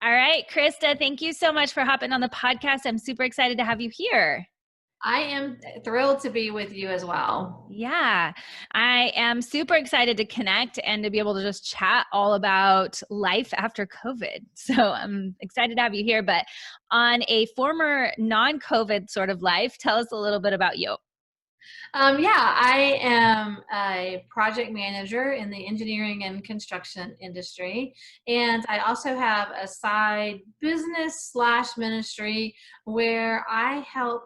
All right, Christa, thank you so much for hopping on the podcast. I'm super excited to have you here. I am thrilled to be with you as well. Yeah, I am super excited to connect and to be able to just chat all about life after COVID. So I'm excited to have you here. But on a former non-COVID sort of life, tell us a little bit about you. Yeah, I am a project manager in the engineering and construction industry. And I also have a side business slash ministry where I help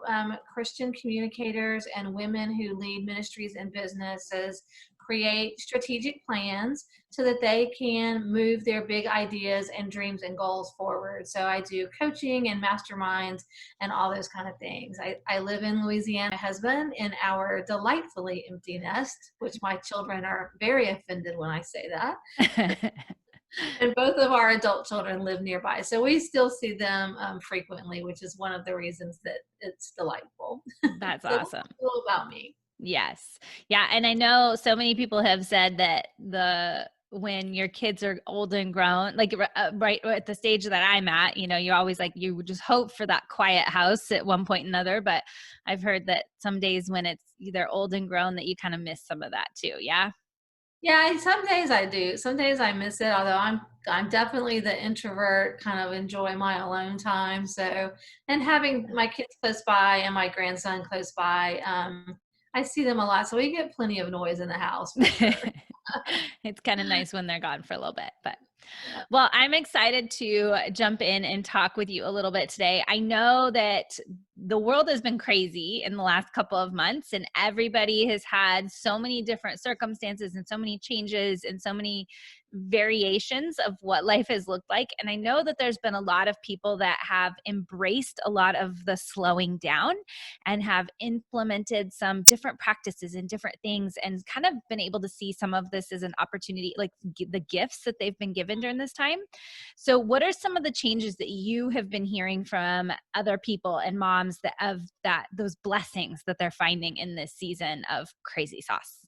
Christian communicators and women who lead ministries and businesses create strategic plans so that they can move their big ideas and dreams and goals forward. So I do coaching and masterminds and all those kind of things. I live in Louisiana, my husband in our delightfully empty nest, which my children are very offended when I say that. And both of our adult children live nearby. So we still see them frequently, which is one of the reasons that it's delightful. That's So that's awesome. a little about me. Yes. Yeah. And I know so many people have said that when your kids are old and grown, like right at the stage that I'm at, you're always like, you would just hope for that quiet house at one point or another. But I've heard that some days when it's either old and grown that you kind of miss some of that too. Yeah. Yeah, some days I do. Some days I miss it, although I'm definitely the introvert, kind of enjoy my alone time. So, and having my kids close by and my grandson close by, I see them a lot. So we get plenty of noise in the house for sure. It's kind of nice when they're gone for a little bit, but Yeah. well, I'm excited to jump in and talk with you a little bit today. I know that the world has been crazy in the last couple of months, and everybody has had so many different circumstances and so many changes and so many variations of what life has looked like. And I know that there's been a lot of people that have embraced a lot of the slowing down and have implemented some different practices and different things and kind of been able to see some of this as an opportunity, like the gifts that they've been given during this time. So what are some of the changes that you have been hearing from other people and moms that those blessings that they're finding in this season of crazy sauce?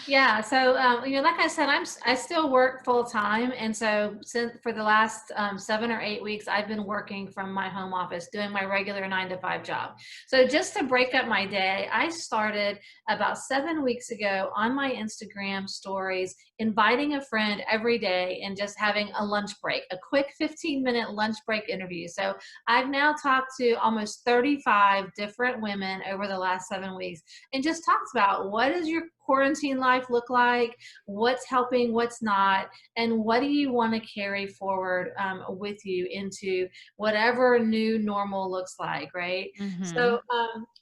Yeah, so like I said, I still work full time, and so since for the last 7 or 8 weeks, I've been working from my home office, doing my regular 9 to 5 job. So just to break up my day, I started about 7 weeks ago on my Instagram stories, inviting a friend every day and just having a lunch break, a quick 15-minute lunch break interview. So I've now talked to almost 35 different women over the last 7 weeks, and just talked about what is your quarantine life look like, what's helping, what's not, and what do you want to carry forward with you into whatever new normal looks like, right? Mm-hmm. So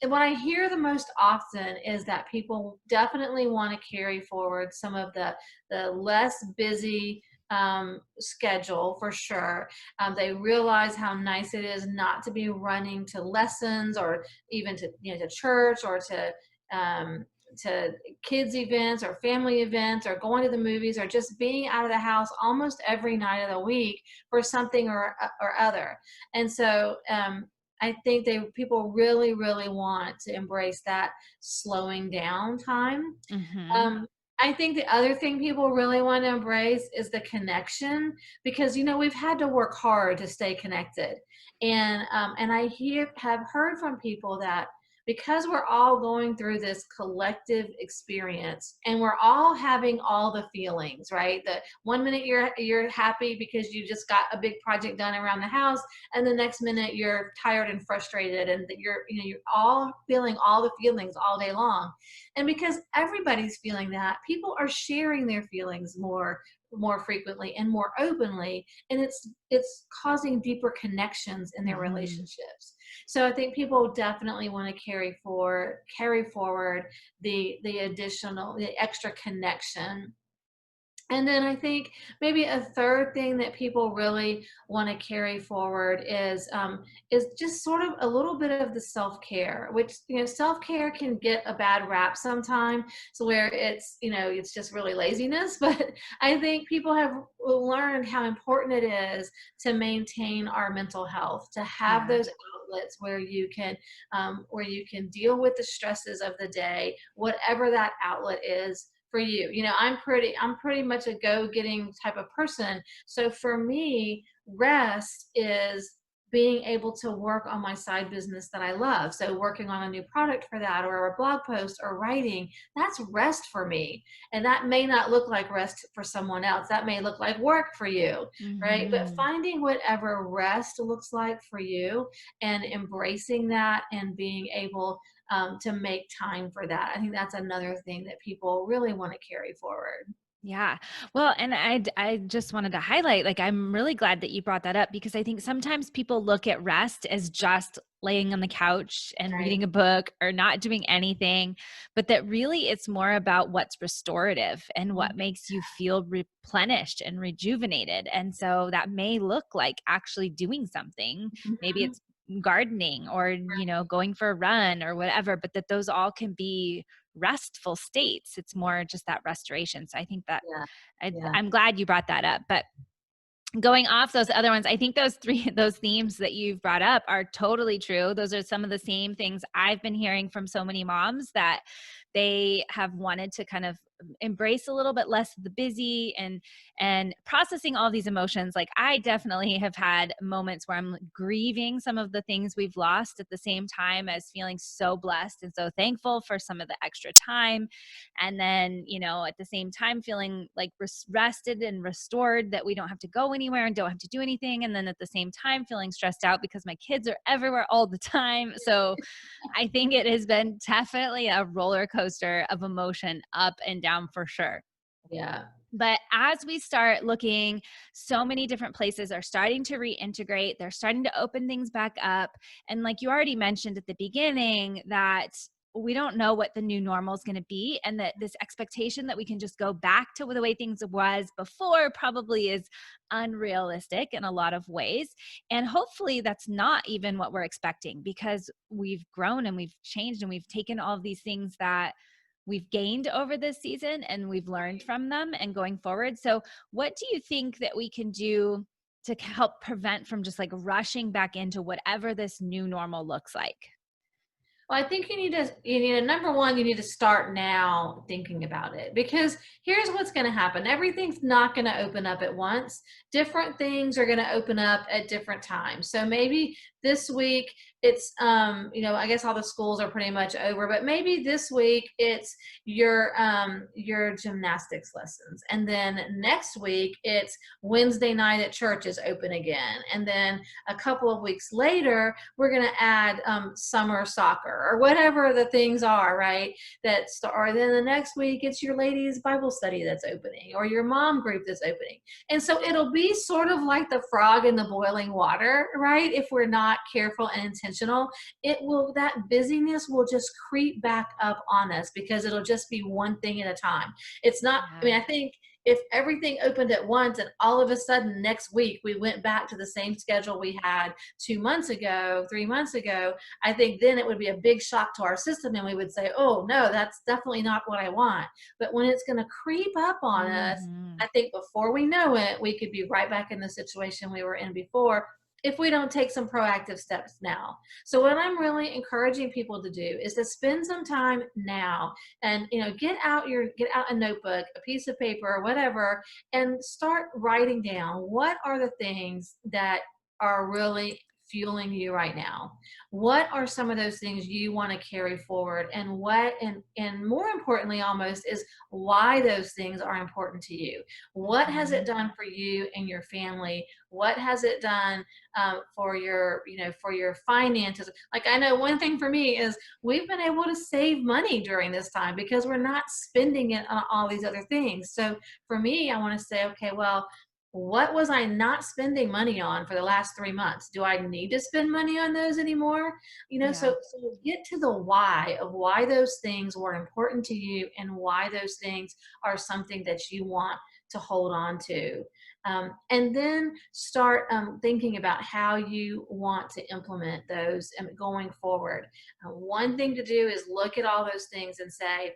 and what I hear the most often is that people definitely want to carry forward some of the less busy schedule for sure. They realize how nice it is not to be running to lessons or even to church or to kids events or family events or going to the movies or just being out of the house almost every night of the week for something or other. And so I think people really, really want to embrace that slowing down time. Mm-hmm. um, I think the other thing people really want to embrace is the connection, because we've had to work hard to stay connected, and have heard from people that because we're all going through this collective experience and we're all having all the feelings, right? The one minute you're happy because you just got a big project done around the house, and the next minute you're tired and frustrated, and that you're all feeling all the feelings all day long. And because everybody's feeling that, people are sharing their feelings more frequently and more openly, and it's causing deeper connections in their Mm-hmm. relationships. So I think people definitely want to carry forward the extra connection. And then I think maybe a third thing that people really want to carry forward is just sort of a little bit of the self-care, which self-care can get a bad rap sometimes, so where it's just really laziness. But I think people have learned how important it is to maintain our mental health, to have Yeah. those outlets where you can deal with the stresses of the day, whatever that outlet is for you. I'm pretty much a go-getting type of person. So for me, rest is being able to work on my side business that I love. So working on a new product for that, or a blog post, or writing, that's rest for me. And that may not look like rest for someone else. That may look like work for you, right? But Mhm. finding whatever rest looks like for you and embracing that and being able to make time for that. I think that's another thing that people really want to carry forward. Yeah. Well, and I just wanted to highlight, like, I'm really glad that you brought that up because I think sometimes people look at rest as just laying on the couch and Right. reading a book or not doing anything, but that really it's more about what's restorative and what makes you feel replenished and rejuvenated. And so that may look like actually doing something. Maybe Mhm. it's gardening or, going for a run or whatever, but that those all can be restful states. It's more just that restoration. So I think that Yeah. I, Yeah. I'm glad you brought that up. But going off those other ones, I think those themes that you've brought up are totally true. Those are some of the same things I've been hearing from so many moms that they have wanted to kind of embrace a little bit less of the busy and processing all these emotions. Like, I definitely have had moments where I'm grieving some of the things we've lost at the same time as feeling so blessed and so thankful for some of the extra time. And then, at the same time feeling like rested and restored, that we don't have to go anywhere and don't have to do anything. And then at the same time feeling stressed out because my kids are everywhere all the time. So I think it has been definitely a roller coaster of emotion, up and down for sure. Yeah. But as we start looking, so many different places are starting to reintegrate. They're starting to open things back up. And like you already mentioned at the beginning, that we don't know what the new normal is going to be. And that this expectation that we can just go back to the way things was before probably is unrealistic in a lot of ways. And hopefully that's not even what we're expecting, because we've grown and we've changed and we've taken all of these things that we've gained over this season and we've learned from them and going forward. So what do you think that we can do to help prevent from just like rushing back into whatever this new normal looks like? Well, I think you need to number one, you need to start now thinking about it, because here's what's going to happen. Everything's not going to open up at once. Different things are going to open up at different times. So maybe this week it's I guess all the schools are pretty much over, but maybe this week it's your gymnastics lessons. And then next week it's Wednesday night at church is open again. And then a couple of weeks later, we're going to add summer soccer or whatever the things are, right? Or then the next week, it's your ladies' Bible study that's opening, or your mom group that's opening. And so it'll be sort of like the frog in the boiling water, right? If we're not careful and intentional, that busyness will just creep back up on us, because it'll just be one thing at a time. It's not, I Yeah. mean, I think if everything opened at once and all of a sudden next week we went back to the same schedule we had 2 months ago, 3 months ago, I think then it would be a big shock to our system and we would say, oh no, that's definitely not what I want. But when it's going to creep up on us, Hmm. I think before we know it, we could be right back in the situation we were in before if we don't take some proactive steps now. So what I'm really encouraging people to do is to spend some time now, and get out a notebook, a piece of paper, whatever, and start writing down what are the things that are really fueling you right now. What are some of those things you want to carry forward, and more importantly almost is why those things are important to you. What has it Hmm. done for you and your family? What has it done for your finances? Like, I know one thing for me is we've been able to save money during this time because we're not spending it on all these other things. So for me, I want to say, okay, well, what was I not spending money on for the last 3 months? Do I need to spend money on those anymore? Yeah. So get to the why of why those things were important to you and why those things are something that you want to hold on to. And then start thinking about how you want to implement those going forward. One thing to do is look at all those things and say,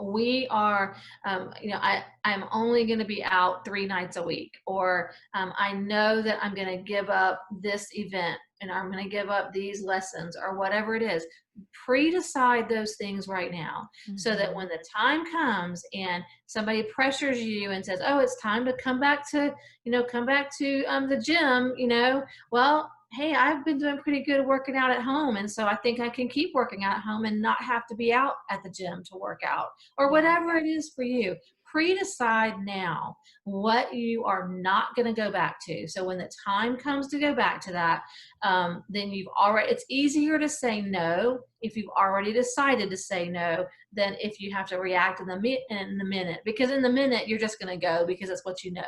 we are, I'm only going to be out 3 nights a week, or I know that I'm going to give up this event and I'm going to give up these lessons or whatever it is. Pre-decide those things right now, so that Mhm. when the time comes and somebody pressures you and says, oh, it's time to come back to, come back to the gym, well, hey, I've been doing pretty good working out at home. And so I think I can keep working out at home and not have to be out at the gym to work out, or Yeah. whatever it is for you. Pre-decide now what you are not going to go back to. So when the time comes to go back to that, then it's easier to say no if you've already decided to say no than if you have to react in the minute, because in the minute you're just going to go because it's what you know,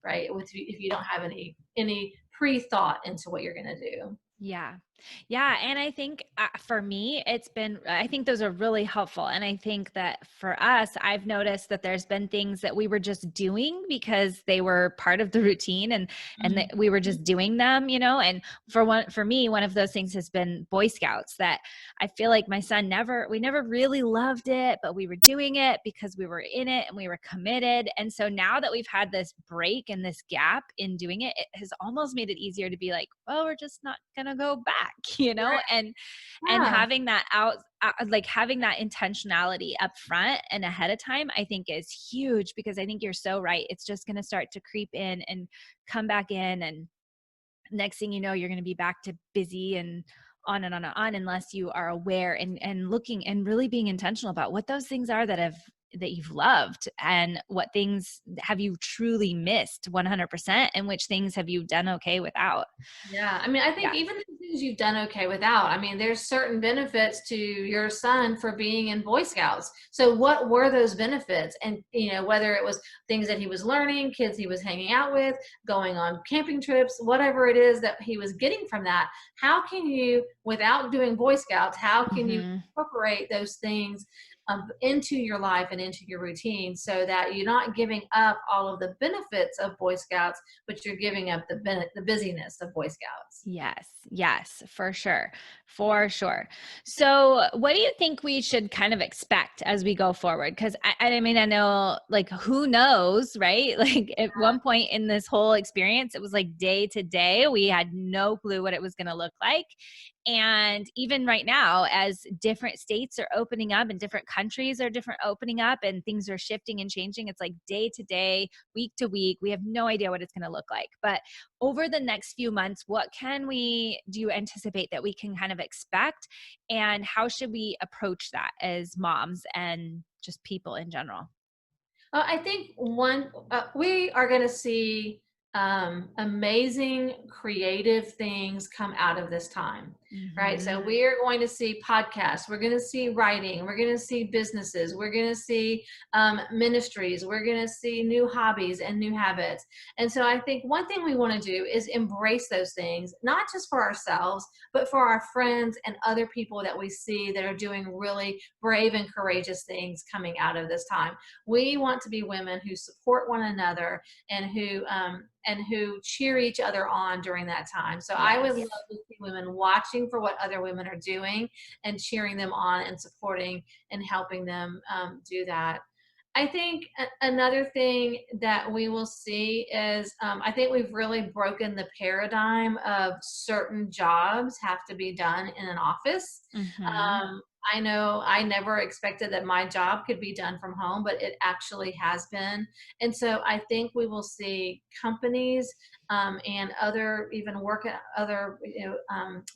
right? If you don't have any pre-thought into what you're going to do. Yeah. Yeah. And I think for me, I think those are really helpful. And I think that for us, I've noticed that there's been things that we were just doing because they were part of the routine, and that we were Mhm. just doing them, and for me, one of those things has been Boy Scouts, that I feel like my son we never really loved it, but we were doing it because we were in it and we were committed. And so now that we've had this break and this gap in doing it, it has almost made it easier to be like, well, we're just not going to go back, Right. and Yeah. having that like having that intentionality up front and ahead of time, I think is huge, because I think you're so right. It's just going to start to creep in and come back in. And next thing you know, you're going to be back to busy and on and on and on, unless you are aware and looking and really being intentional about what those things are that you've loved, and what things have you truly missed 100%, and which things have you done okay without. Yeah, I mean, I think Yeah. even the things you've done okay without, I mean, there's certain benefits to your son for being in Boy Scouts. So what were those benefits? And, whether it was things that he was learning, kids he was hanging out with, going on camping trips, whatever it is that he was getting from that, how can you, without doing Boy Scouts, how can you Hmm. incorporate those things into your life and into your routine, so that you're not giving up all of the benefits of Boy Scouts, but you're giving up the busyness of Boy Scouts. Yes, yes, for sure. For sure. So, what do you think we should kind of expect as we go forward? Because I mean, I know, like, who knows, right? Like, at one point in this whole experience, it was like day to day. We had no clue what it was going to look like. And even right now, as different states are opening up and different countries are different opening up and things are shifting and changing, it's like day to day, week to week. We have no idea what it's going to look like. But over the next few months, what do you anticipate that we can kind of expect, and how should we approach that as moms and just people in general? I think we are going to see amazing creative things come out of this time, right? So Mhm. we are going to see podcasts, we're going to see writing, we're going to see businesses, we're going to see ministries, we're going to see new hobbies and new habits. And so I think one thing we want to do is embrace those things, not just for ourselves, but for our friends and other people that we see that are doing really brave and courageous things coming out of this time. We want to be women who support one another and who cheer each other on during that time. So I would love Yes. to see women watching for what other women are doing and cheering them on and supporting and helping them do that. I think another thing that we will see is I think we've really broken the paradigm of certain jobs have to be done in an office. Mhm. Um, I know I never expected that my job could be done from home, but it actually has been. And so I think we will see companies and even other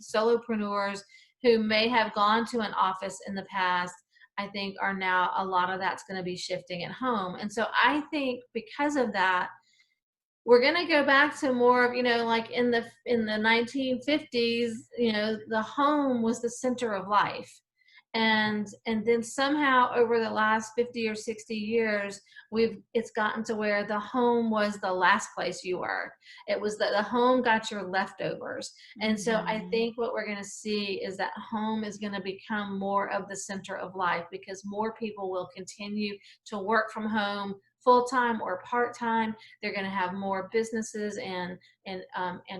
solopreneurs who may have gone to an office in the past. I think are now a lot of that's going to be shifting at home. And so I think because of that, we're going to go back to more of, like in the 1950s, the home was the center of life. And then somehow over the last 50 or 60 years, it's gotten to where the home was the last place you were. It was the home got your leftovers. And so I Mhm. think what we're going to see is that home is going to become more of the center of life, because more people will continue to work from home full-time or part-time. They're going to have more businesses and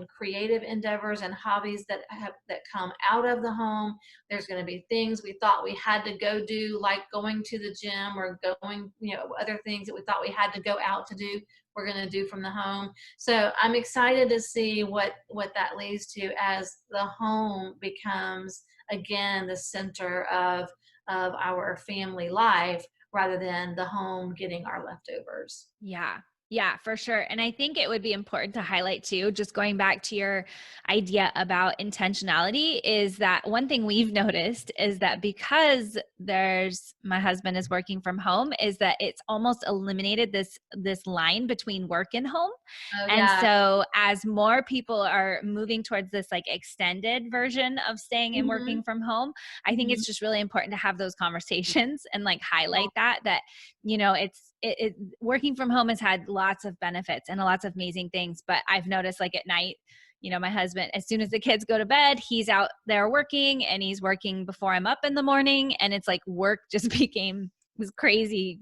creative endeavors and hobbies that come out of the home. There's going to be things we thought we had to go do, like going to the gym or going, other things that we thought we had to go out to do. we're going to do from the home. So I'm excited to see what that leads to as the home becomes again the center of our family life rather than the home getting our leftovers. Yeah. Yeah, for sure. And I think it would be important to highlight too, just going back to your idea about intentionality, is that one thing we've noticed is that because my husband is working from home, is that it's almost eliminated this line between work and home. Oh And yeah. so as more people are moving towards this like extended version of staying and Hmm. working from home, I think Hmm. it's just really important to have those conversations and like highlight that working from home has had lots of benefits and lots of amazing things. But I've noticed like at night, my husband, as soon as the kids go to bed, he's out there working, and he's working before I'm up in the morning. And it's like work just was crazy,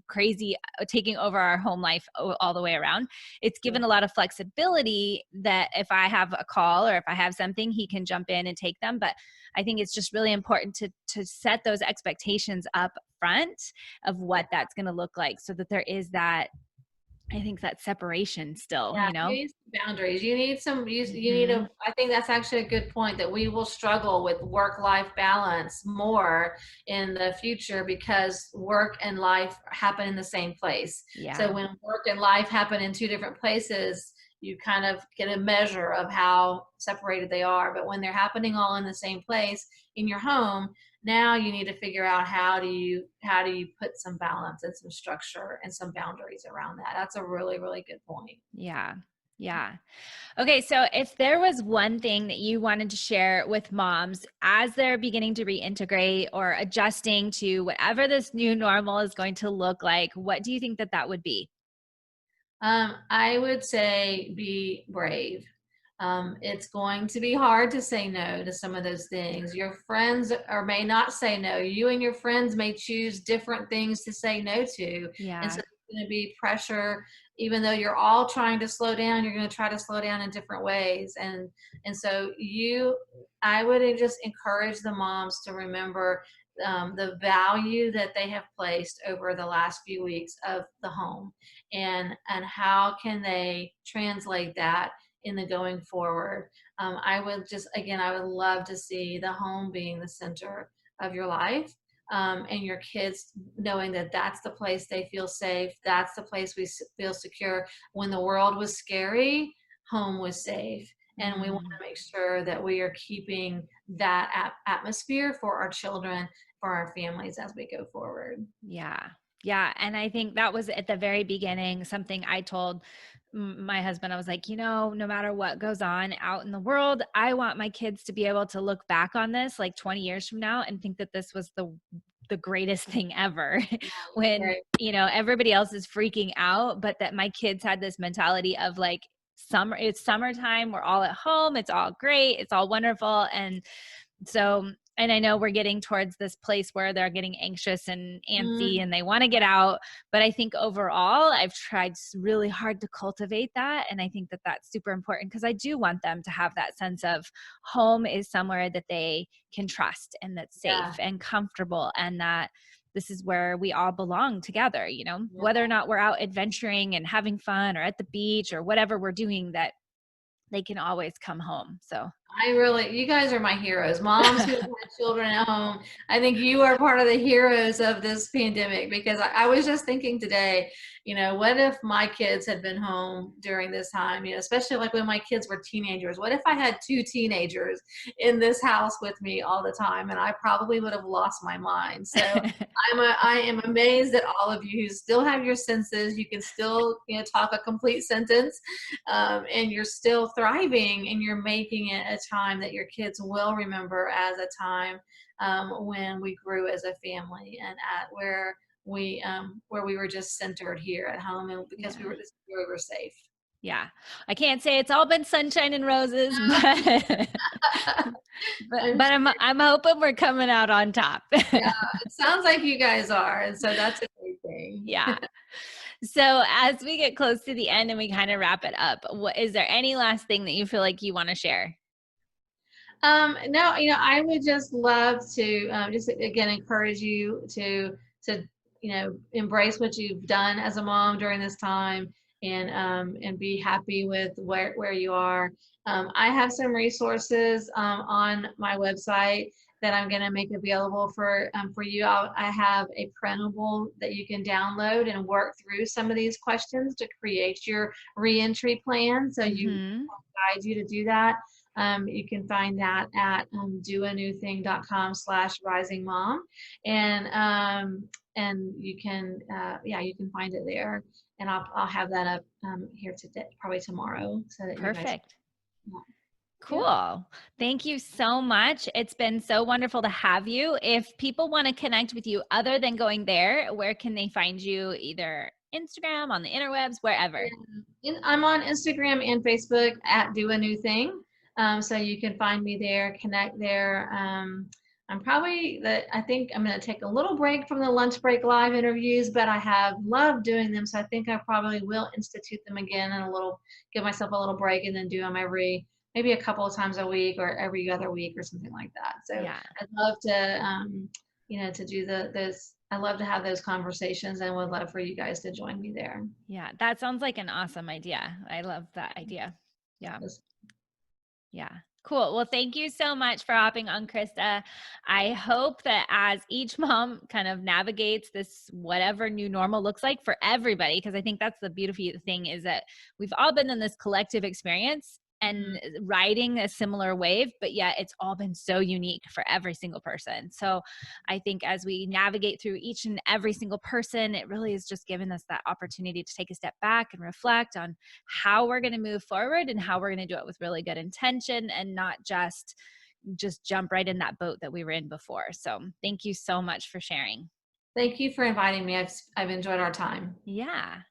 taking over our home life all the way around. It's Yeah. given a lot of flexibility that if I have a call or if I have something, he can jump in and take them. But I think it's just really important to set those expectations up front of what that's going to look like, so that there is that, I think, that separation still, Yeah, you need some boundaries. You need some, you need Mhm. I think that's actually a good point that we will struggle with work-life balance more in the future because work and life happen in the same place. So Yeah. when work and life happen in two different places, you kind of get a measure of how separated they are. But when they're happening all in the same place in your home, now you need to figure out how do you put some balance and some structure and some boundaries around that. That's a really, really good point. Yeah. Yeah. Okay, so if there was one thing that you wanted to share with moms as they're beginning to reintegrate or adjusting to whatever this new normal is going to look like, what do you think that would be? I would say be brave. It's going to be hard to say no to some of those things. Your friends or may not say no. You and your friends may choose different things to say no to. And so Yeah. there's going to be pressure, even though you're all trying to slow down, you're going to try to slow down in different ways. And so I would just encourage the moms to remember the value that they have placed over the last few weeks of the home and how can they translate that in the going forward. I would just again I would love to see the home being the center of your life, and your kids knowing that that's the place they feel safe, that's the place we feel secure. When the world was scary, home was safe, and we want Mm. to make sure that we are keeping that atmosphere for our children, for our families as we go forward. Yeah. Yeah. And I think that was at the very beginning something I told my husband. I was like, no matter what goes on out in the world, I want my kids to be able to look back on this like 20 years from now and think that this was the greatest thing ever when, Right. everybody else is freaking out, but that my kids had this mentality of like, it's summertime, we're all at home, it's all great, it's all wonderful. And I know we're getting towards this place where they're getting anxious and antsy Mm, and they want to get out. But I think overall, I've tried really hard to cultivate that. And I think that that's super important because I do want them to have that sense of home is somewhere that they can trust and that's safe yeah. and comfortable, and that this is where we all belong together, Yeah. whether or not we're out adventuring and having fun or at the beach or whatever we're doing, that they can always come home. So You guys are my heroes. Moms who have had children at home. I think you are part of the heroes of this pandemic because I was just thinking today, what if my kids had been home during this time, especially like when my kids were teenagers. What if I had two teenagers in this house with me all the time? And I probably would have lost my mind. So I am amazed at all of you who still have your senses. You can still, talk a complete sentence, and you're still thriving and you're making it a time that your kids will remember as a time when we grew as a family and at where we were just centered here at home and because yeah. we were safe. Yeah. I can't say it's all been sunshine and roses, but but I'm but sure. I'm hoping we're coming out on top. Yeah, it sounds like you guys are, and so that's a great thing. Yeah. So as we get close to the end and we kind of wrap it up, what is there any last thing that you feel like you want to share? No, I would just love to just again encourage you to embrace what you've done as a mom during this time and be happy with where you are. I have some resources on my website that I'm going to make available for you. I have a printable that you can download and work through some of these questions to create your reentry plan. So you Mm-hmm. guide you to do that. You can find that at doanewthing.com/risingmom, and you can yeah, you can find it there, and I'll have that up here today, probably tomorrow, so that you guys Perfect. can, yeah. Cool. Thank you so much. It's been so wonderful to have you. If people want to connect with you other than going there, where can they find you? Either Instagram, on the interwebs, wherever. I'm on Instagram and Facebook at Do a New Thing. So you can find me there, connect there. I think I'm going to take a little break from the lunch break live interviews, but I have loved doing them. So I think I probably will institute them again and give myself a little break and then do them maybe a couple of times a week or every other week or something like that. So Yeah. I'd love to, to do I love to have those conversations and would love for you guys to join me there. Yeah. That sounds like an awesome idea. I love that idea. Yeah. Yeah. Cool. Well, thank you so much for hopping on, Christa. I hope that as each mom kind of navigates this, whatever new normal looks like for everybody, because I think that's the beautiful thing is that we've all been in this collective experience Mhm. and riding a similar wave, but yet it's all been so unique for every single person. So I think as we navigate through each and every single person, it really is just giving us that opportunity to take a step back and reflect on how we're going to move forward and how we're going to do it with really good intention and not just jump right in that boat that we were in before. So thank you so much for sharing. Thank you for inviting me. I've enjoyed our time. Yeah.